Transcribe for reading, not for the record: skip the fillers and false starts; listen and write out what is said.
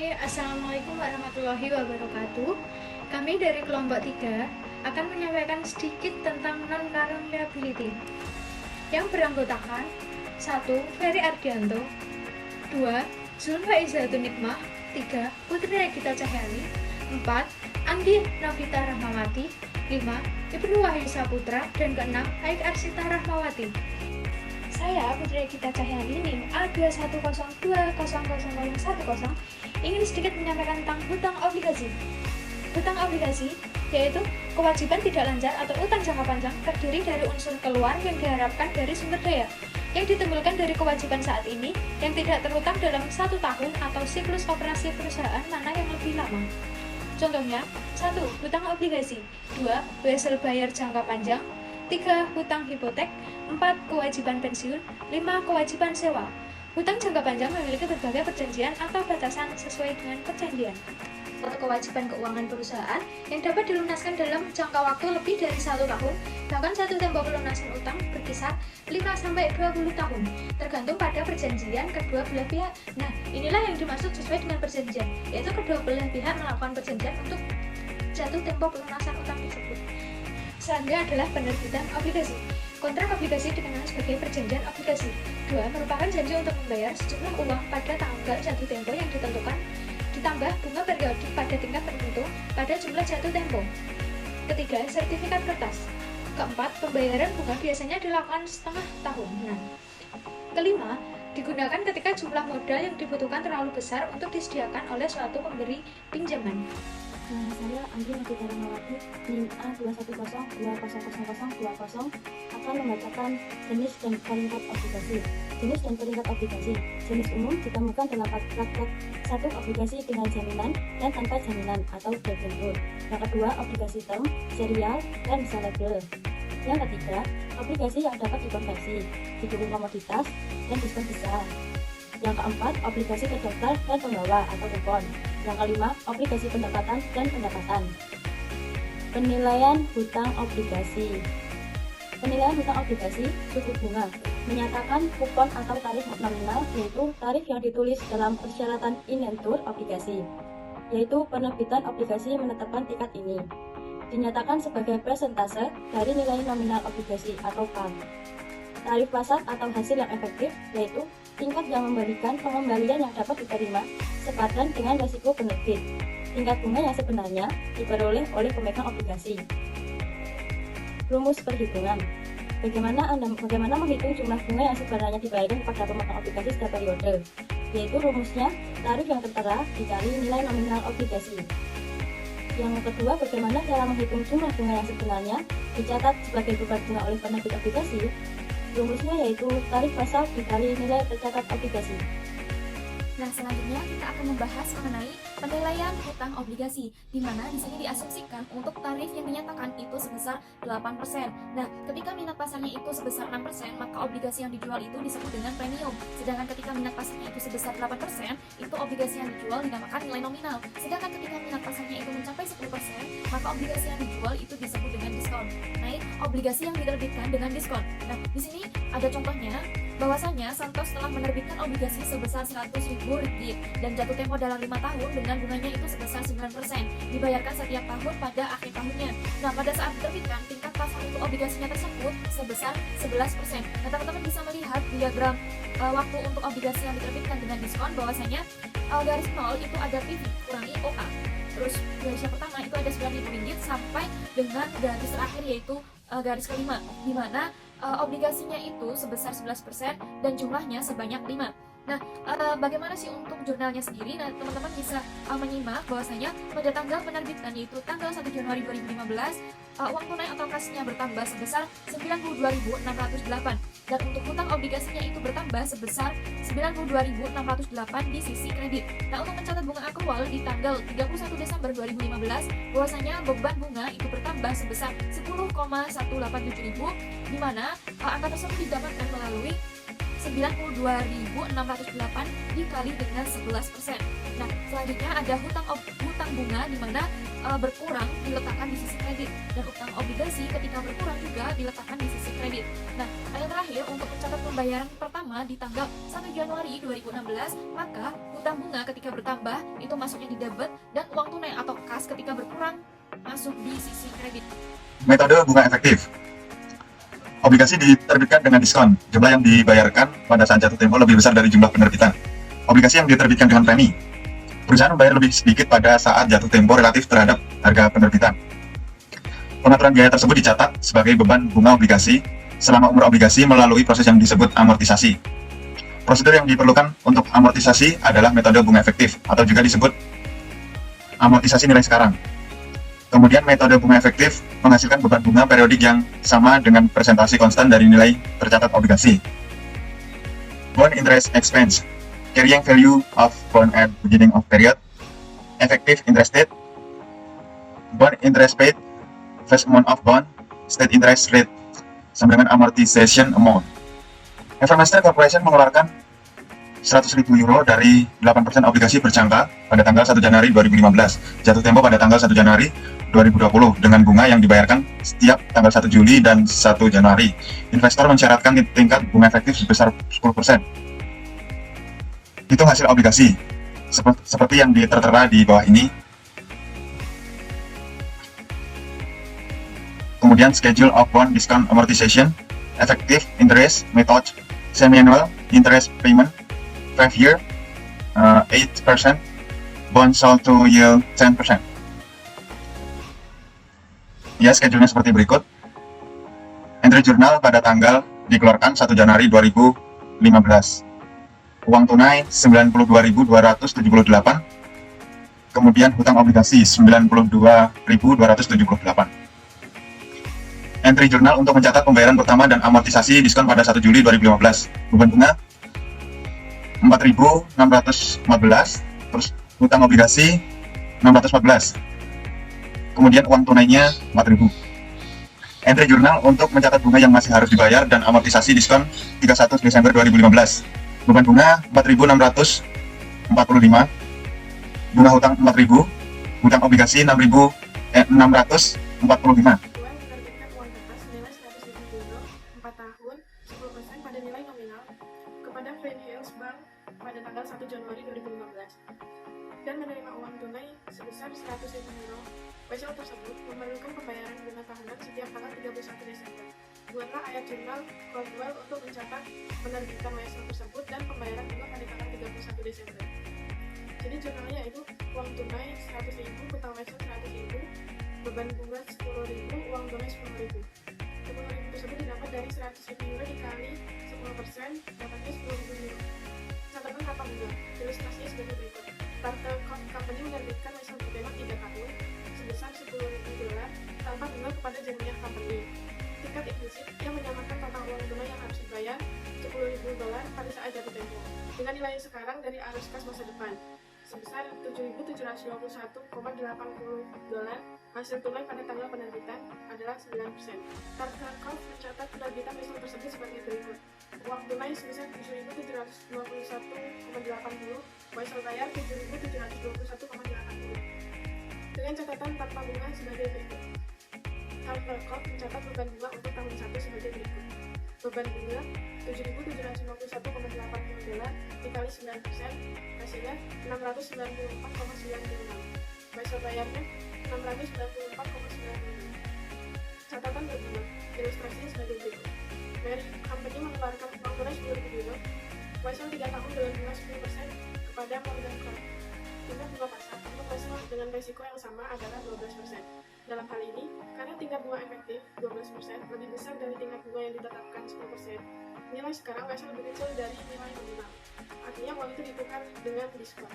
Hai, Assalamualaikum warahmatullahi wabarakatuh. Kami dari kelompok 3 akan menyampaikan sedikit tentang non-current liability yang beranggotakan 1. Ferry Ardianto, 2. Zulfa Izzatun Nikmah, 3. Putri Regita Cahyani, 4. Anggi Novita Rahmawati, 5. Ibnu Wahyu Saputra, dan ke-6. Aik Arsita Rahmawati. Saya, Putri Regita Cahyani, NIM A210200010, ingin sedikit menyampaikan tentang hutang obligasi. Hutang obligasi yaitu kewajiban tidak lancar atau utang jangka panjang terdiri dari unsur keluar yang diharapkan dari sumber daya yang ditimbulkan dari kewajiban saat ini yang tidak terhutang dalam 1 tahun atau siklus operasi perusahaan mana yang lebih lama. Contohnya, 1. Hutang obligasi, 2. Wesel bayar jangka panjang, 3. Hutang hipotek, 4. Kewajiban pensiun, 5. Kewajiban sewa. Hutang jangka panjang memiliki berbagai perjanjian atau batasan sesuai dengan perjanjian. Suatu kewajiban keuangan perusahaan yang dapat dilunaskan dalam jangka waktu lebih dari 1 tahun, bahkan satu tempo pelunasan utang berkisar 5-20 tahun, tergantung pada perjanjian kedua belah pihak. Nah, inilah yang dimaksud sesuai dengan perjanjian, yaitu kedua belah pihak melakukan perjanjian untuk jatuh tempo pelunasan utang tersebut. Selanjutnya adalah penerbitan obligasi. Kontrak obligasi dikenal sebagai perjanjian obligasi. 2. Merupakan janji untuk membayar sejumlah uang pada tanggal jatuh tempo yang ditentukan, ditambah bunga periodik pada tingkat tertentu pada jumlah jatuh tempo. Ketiga, sertifikat kertas. Keempat, pembayaran bunga biasanya dilakukan setengah tahun. Nah, kelima, digunakan ketika jumlah modal yang dibutuhkan terlalu besar untuk disediakan oleh suatu pemberi pinjaman. Saya Anggi Novita Rahmawati, NIM A210200020 akan membacakan jenis dan peringkat obligasi. Jenis dan peringkat obligasi. Jenis umum ditemukan dalam praktek 1. Obligasi dengan jaminan dan tanpa jaminan atau debentur. Yang kedua, obligasi term, serial, dan sellable. Yang ketiga, obligasi yang dapat dikonversi, didukung komoditas, dan diskon besar. Yang keempat, obligasi terdaftar dan pembawa atau kupon. Yang kelima, obligasi pendapatan dan pendapatan. Penilaian hutang obligasi. Penilaian hutang obligasi suku bunga menyatakan kupon atau tarif nominal, yaitu tarif yang ditulis dalam persyaratan inventur obligasi, yaitu penerbitan obligasi menetapkan tingkat ini dinyatakan sebagai persentase dari nilai nominal obligasi atau PAM. Tarif pasar atau hasil yang efektif, yaitu tingkat yang memberikan pengembalian yang dapat diterima sepadan dengan risiko penerbit. Tingkat bunga yang sebenarnya diperoleh oleh pemegang obligasi. Rumus perhitungan. Bagaimana menghitung jumlah bunga yang sebenarnya dibayarkan kepada pemegang obligasi setiap periode? Yaitu rumusnya tarif yang tertera dikali nilai nominal obligasi. Yang kedua, bagaimana cara menghitung jumlah bunga yang sebenarnya dicatat sebagai beban bunga oleh penerbit obligasi? Rumusnya yaitu tarif pasar dikali nilai tercatat obligasi. Nah, selanjutnya kita akan membahas mengenai penilaian hutang obligasi, di mana di sini diasumsikan untuk tarif yang dinyatakan itu sebesar 8%. Nah, ketika minat pasarnya itu sebesar 6%, maka obligasi yang dijual itu disebut dengan premium. Sedangkan ketika minat pasarnya itu sebesar 8%, itu obligasi yang dijual dinamakan nilai nominal. Sedangkan ketika minat pasarnya itu mencapai 10%, maka obligasi yang dijual itu disebut dengan diskon. Nah, obligasi yang diterbitkan dengan diskon. Nah, di sini ada contohnya, bahwasanya Santos telah menerbitkan obligasi sebesar Rp100.000 dan jatuh tempo dalam 5 tahun dengan bunganya itu sebesar 9%, dibayarkan setiap tahun pada akhir tahunnya. Nah, pada saat diterbitkan, tingkat pasar untuk obligasinya tersebut sebesar 11%. Nah, teman-teman bisa melihat diagram waktu untuk obligasi yang diterbitkan dengan diskon, bahwasanya garis 0 itu ada PV kurangi OA. Terus garis yang pertama itu ada Rp9.000 sampai dengan garis terakhir yaitu garis kelima, di mana obligasinya itu sebesar 11% dan jumlahnya sebanyak 5. Nah, bagaimana sih untuk jurnalnya sendiri? Nah, teman-teman bisa menyimak bahwasanya pada tanggal penerbitan yaitu tanggal 1 Januari 2015, uang tunai atau kasnya bertambah sebesar 92.608 dan untuk hutang obligasinya itu bertambah sebesar 92.608 di sisi kredit. Nah, untuk mencatat bunga akrual di tanggal 31 Desember 2015, bahwasanya beban bunga itu bertambah sebesar 10,187 ribu, di mana angka tersebut didapatkan melalui 92.608 dikali dengan 11%. Nah, selanjutnya ada hutang bunga, di mana berkurang diletakkan di sisi kredit, dan utang obligasi ketika berkurang juga diletakkan di sisi kredit. Nah, yang terakhir untuk mencatat pembayaran pertama di tanggal 1 Januari 2016, maka hutang bunga ketika bertambah itu masuknya di debit, dan uang tunai atau kas ketika berkurang masuk di sisi kredit. Metode bunga efektif. Obligasi diterbitkan dengan diskon. Jumlah yang dibayarkan pada saat jatuh tempo lebih besar dari jumlah penerbitan. Obligasi yang diterbitkan dengan premi. Perusahaan membayar lebih sedikit pada saat jatuh tempo relatif terhadap harga penerbitan. Pengaturan biaya tersebut dicatat sebagai beban bunga obligasi selama umur obligasi melalui proses yang disebut amortisasi. Prosedur yang diperlukan untuk amortisasi adalah metode bunga efektif atau juga disebut amortisasi nilai sekarang. Kemudian metode bunga efektif menghasilkan beban bunga periodik yang sama dengan presentasi konstan dari nilai tercatat obligasi. Bond interest expense, carrying value of bond at beginning of period, effective interest rate, bond interest paid, face amount of bond, state interest rate, sama dengan amortization amount. Evermaster Corporation mengeluarkan 100.000 euro dari 8% obligasi berjangka pada tanggal 1 Januari 2015, jatuh tempo pada tanggal 1 Januari 2020 dengan bunga yang dibayarkan setiap tanggal 1 Juli dan 1 Januari. Investor mensyaratkan tingkat bunga efektif sebesar 10%. Hitung hasil obligasi seperti yang tertera di bawah ini. Kemudian schedule of bond discount amortization, effective interest method, semi-annual interest payment, 5 year, 8%, bond sold to yield 10%. Ya, schedule-nya seperti berikut. Entry jurnal pada tanggal dikeluarkan 1 Januari 2015. Uang tunai 92.278. Kemudian hutang obligasi 92.278. Entry jurnal untuk mencatat pembayaran pertama dan amortisasi diskon pada 1 Juli 2015. Beban bunga 4.614. Terus hutang obligasi 614. Kemudian uang tunainya 4.000. Entry jurnal untuk mencatat bunga yang masih harus dibayar dan amortisasi diskon 31 Desember 2015. Beban bunga 4.645. Bunga hutang 4.000. Hutang obligasi 6.645. Menerbitkan uang kertas senilai 100.000 euro 4 tahun 10% pada nilai nominal kepada Plain Hills Bank pada tanggal 1 Januari 2015 dan menerima uang tunai sebesar 100.000 euro. Wesel tersebut memerlukan pembayaran bunga tahunan setiap tanggal 31 Desember. Buatlah ayat jurnal Caldwell untuk mencatat penerbitan wesel tersebut dan pembayaran bunga pada tanggal 31 Desember. Jadi jurnalnya itu uang tunai 100.000, hutang wesel 100.000, beban bunga 10.000, uang tunai 10.000. 10.000 tersebut didapat dari 100.000 euro dikali 10%, dapatnya 10.000 euro. Catatan tata bunga, ilustrasinya sebagai berikut. Tata company menerbitkan wesel bertema 3 tahun sebesar 10.000 dolar tanpa bunga kepada jaminan company. Tingkat implisit yang menyamakan total uang tunai yang harus dibayar 10.000 dolar pada saat jatuh tempo dengan nilai sekarang dari arus kas masa depan sebesar 7.721,80 dolar. Hasil tunai pada tanggal penerbitan adalah 9%. Tarkov mencatat penerbitan wesel tersebut sebagai berikut. Uang tunai sebesar 7.721,80, wesel bayar 7.721,80. Dengan catatan tanpa bunga sebagai berikut. Tarkov mencatat beban bunga untuk tahun 1 sebagai berikut. Beban bunga 7.751,80 dolar dikali 9%, hasilnya 694,96. Wesel bayarnya 694,96. Catatan berbunga, ilustrasinya sebagai berikut. Mary Company mengeluarkan uang tunai 10.000 euro, wesel 3 tahun dengan bunga 10% kepada Morgan Corp. Tingkat bunga pasar untuk wesel dengan risiko yang sama adalah 12%. Dalam hal ini, karena tingkat bunga efektif 12% lebih besar dari tingkat bunga yang ditetapkan 10%, nilai sekarang wesel lebih kecil dari nilai nominal. Artinya uang itu ditukar dengan diskon.